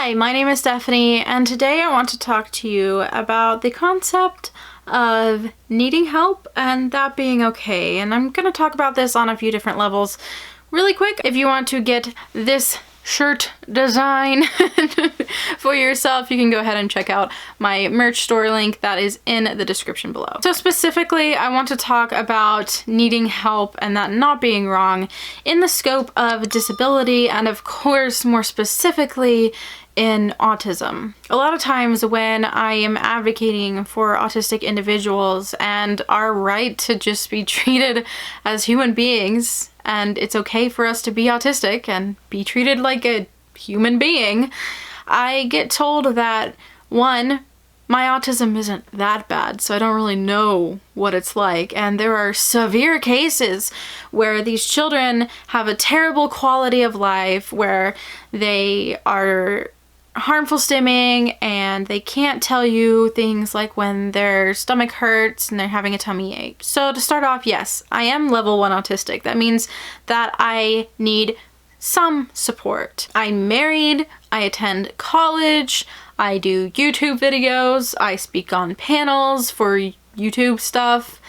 Hi, my name is Bethany, and today I want to talk to you about the concept of needing help and that being okay. And I'm going to talk about this on a few different levels. Really quick, if you want to get this shirt design for yourself, you can go ahead and check out my merch store link that is in the description below. So specifically, I want to talk about needing help and that not being wrong in the scope of disability, and of course, more specifically, in autism. A lot of times when I am advocating for autistic individuals and our right to just be treated as human beings, and it's okay for us to be autistic and be treated like a human being, I get told that, one, my autism isn't that bad, so I don't really know what it's like. And there are severe cases where these children have a terrible quality of life, where they are harmful stimming and they can't tell you things like when their stomach hurts and they're having a tummy ache. So to start off, yes, I am level 1 autistic. That means that I need some support. I'm married, I attend college, I do YouTube videos, I speak on panels for YouTube stuff.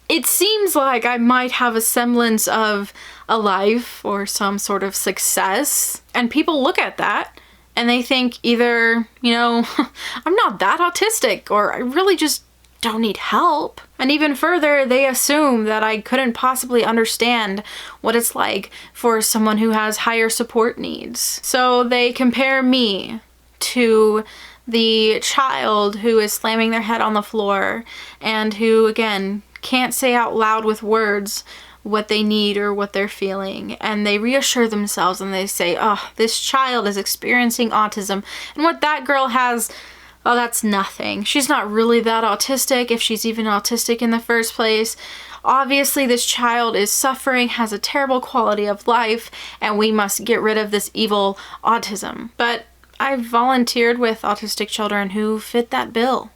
It seems like I might have a semblance of a life or some sort of success, and people look at that and they think either, I'm not that autistic, or I really just don't need help. And even further, they assume that I couldn't possibly understand what it's like for someone who has higher support needs. So they compare me to the child who is slamming their head on the floor and who, again, can't say out loud with words what they need or what they're feeling, and they reassure themselves and they say, oh, this child is experiencing autism, and what that girl has, oh, that's nothing. She's not really that autistic, if she's even autistic in the first place. Obviously this child is suffering, has a terrible quality of life, and we must get rid of this evil autism. But I've volunteered with autistic children who fit that bill,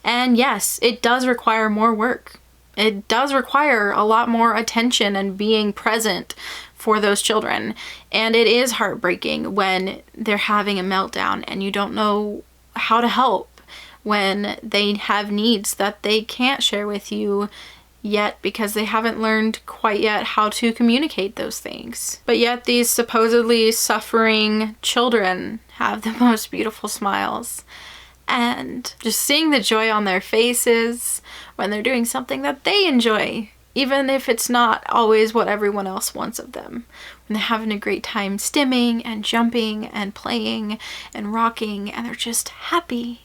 and yes, it does require more work. It does require a lot more attention and being present for those children. And it is heartbreaking when they're having a meltdown and you don't know how to help, when they have needs that they can't share with you yet because they haven't learned quite yet how to communicate those things. But yet these supposedly suffering children have the most beautiful smiles. And just seeing the joy on their faces when they're doing something that they enjoy, even if it's not always what everyone else wants of them. When they're having a great time stimming and jumping and playing and rocking, and they're just happy.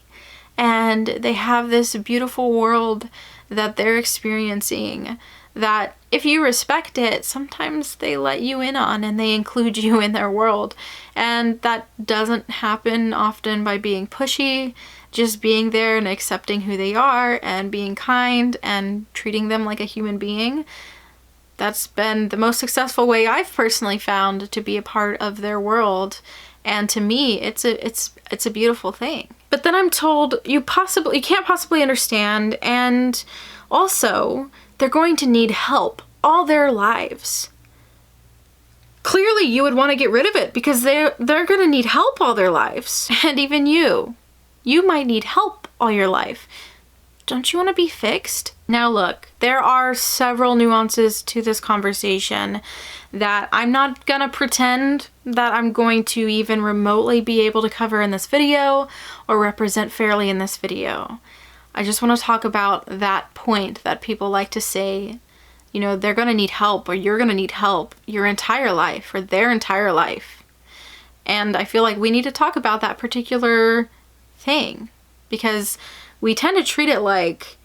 And they have this beautiful world that they're experiencing that, if you respect it, sometimes they let you in on and they include you in their world. And that doesn't happen often by being pushy, just being there and accepting who they are and being kind and treating them like a human being. That's been the most successful way I've personally found to be a part of their world. And to me, it's a beautiful thing. But then I'm told you can't possibly understand, and also they're going to need help all their lives. Clearly you would want to get rid of it because they're going to need help all their lives. And even you might need help all your life. Don't you want to be fixed? Now look, there are several nuances to this conversation that I'm not gonna pretend that I'm going to even remotely be able to cover in this video or represent fairly in this video. I just want to talk about that point that people like to say, they're gonna need help, or you're gonna need help your entire life or their entire life. And I feel like we need to talk about that particular thing, because we tend to treat it like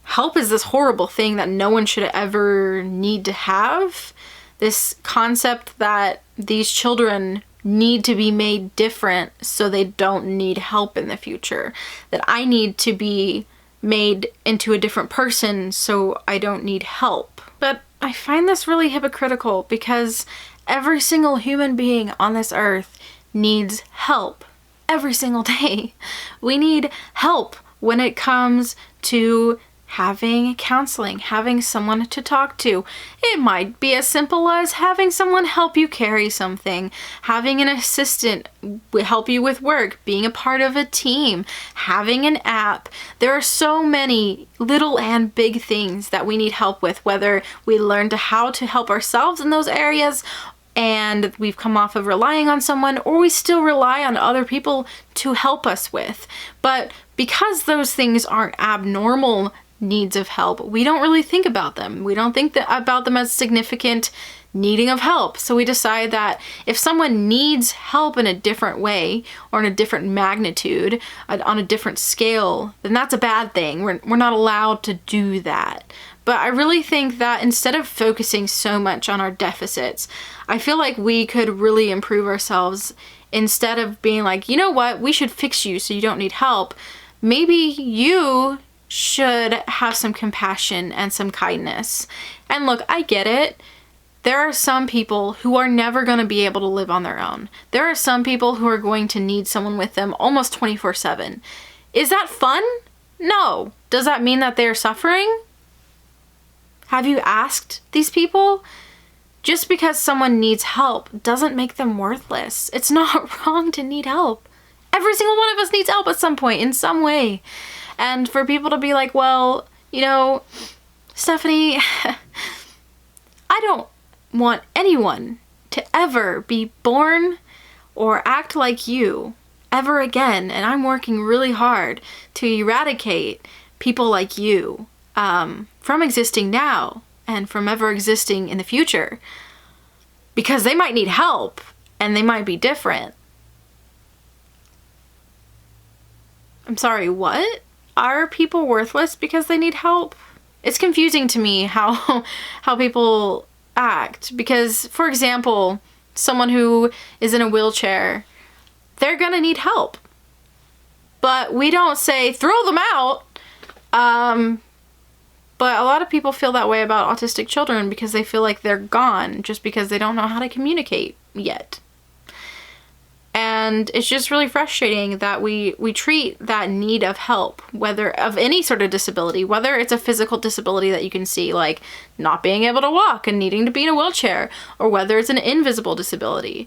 help is this horrible thing that no one should ever need to have. This concept that these children need to be made different so they don't need help in the future. That I need to be made into a different person so I don't need help. But I find this really hypocritical, because every single human being on this earth needs help. Every single day. We need help when it comes to having counseling, having someone to talk to. It might be as simple as having someone help you carry something, having an assistant help you with work, being a part of a team, having an app. There are so many little and big things that we need help with, whether we learn how to help ourselves in those areas and we've come off of relying on someone, or we still rely on other people to help us with. But because those things aren't abnormal needs of help, we don't really think about them. We don't think about them as significant needing of help. So we decide that if someone needs help in a different way or in a different magnitude, on a different scale, then that's a bad thing. We're not allowed to do that. But I really think that instead of focusing so much on our deficits, I feel like we could really improve ourselves instead of being like, you know what, we should fix you so you don't need help. Maybe you should have some compassion and some kindness. And look, I get it. There are some people who are never going to be able to live on their own. There are some people who are going to need someone with them almost 24/7. Is that fun? No. Does that mean that they're suffering? Have you asked these people? Just because someone needs help doesn't make them worthless. It's not wrong to need help. Every single one of us needs help at some point, in some way. And for people to be like, well, you know, Stephanie, I don't want anyone to ever be born or act like you ever again. And I'm working really hard to eradicate people like you from existing now and from ever existing in the future, because they might need help and they might be different. I'm sorry, what? Are people worthless because they need help? It's confusing to me how people act, because, for example, someone who is in a wheelchair, they're gonna need help. But we don't say, throw them out. But a lot of people feel that way about autistic children because they feel like they're gone just because they don't know how to communicate yet. And it's just really frustrating that we treat that need of help, whether of any sort of disability, whether it's a physical disability that you can see, like not being able to walk and needing to be in a wheelchair, or whether it's an invisible disability.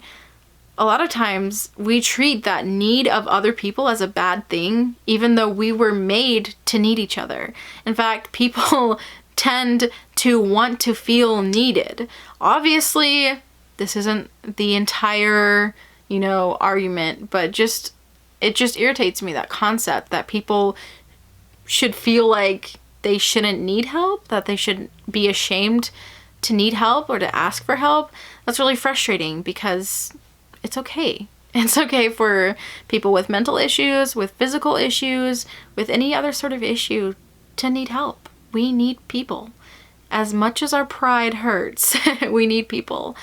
A lot of times we treat that need of other people as a bad thing, even though we were made to need each other. In fact, people tend to want to feel needed. Obviously, this isn't the entire, argument, but it just irritates me, that concept that people should feel like they shouldn't need help, that they should be ashamed to need help or to ask for help. That's really frustrating, because it's okay. It's okay for people with mental issues, with physical issues, with any other sort of issue to need help. We need people. As much as our pride hurts, we need people.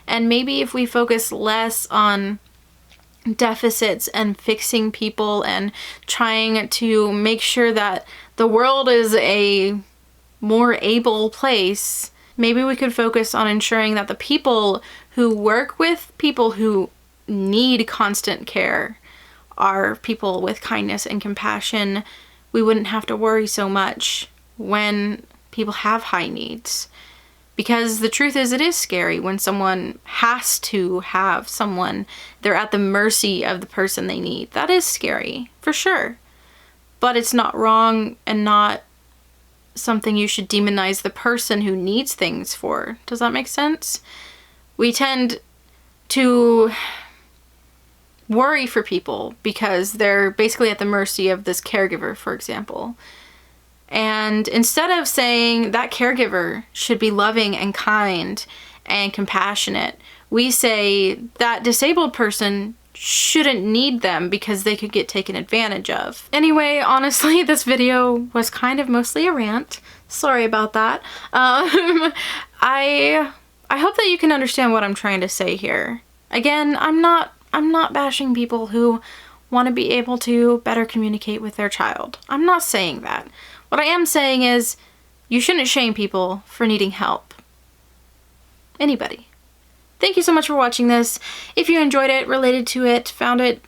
And maybe if we focus less on deficits and fixing people and trying to make sure that the world is a more able place, maybe we could focus on ensuring that the people who work with people who need constant care are people with kindness and compassion. We wouldn't have to worry so much when people have high needs. Because the truth is, it is scary when someone has to have someone, they're at the mercy of the person they need. That is scary, for sure. But it's not wrong and not something you should demonize the person who needs things for. Does that make sense? We tend to worry for people because they're basically at the mercy of this caregiver, for example. And instead of saying that caregiver should be loving and kind and compassionate, we say that disabled person shouldn't need them because they could get taken advantage of. Anyway, honestly, this video was kind of mostly a rant. Sorry about that. I hope that you can understand what I'm trying to say here. Again, I'm not bashing people who want to be able to better communicate with their child. I'm not saying that. What I am saying is, you shouldn't shame people for needing help. Anybody. Thank you so much for watching this. If you enjoyed it, related to it, found it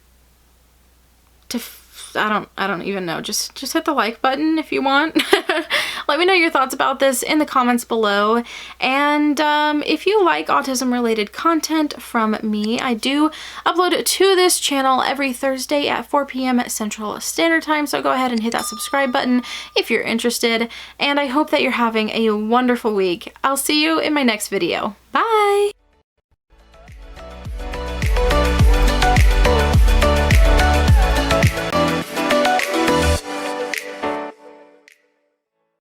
I don't even know. Just hit the like button if you want. Let me know your thoughts about this in the comments below. And if you like autism related content from me, I do upload to this channel every Thursday at 4 p.m. Central Standard Time, so go ahead and hit that subscribe button if you're interested, and I hope that you're having a wonderful week. I'll see you in my next video. Bye!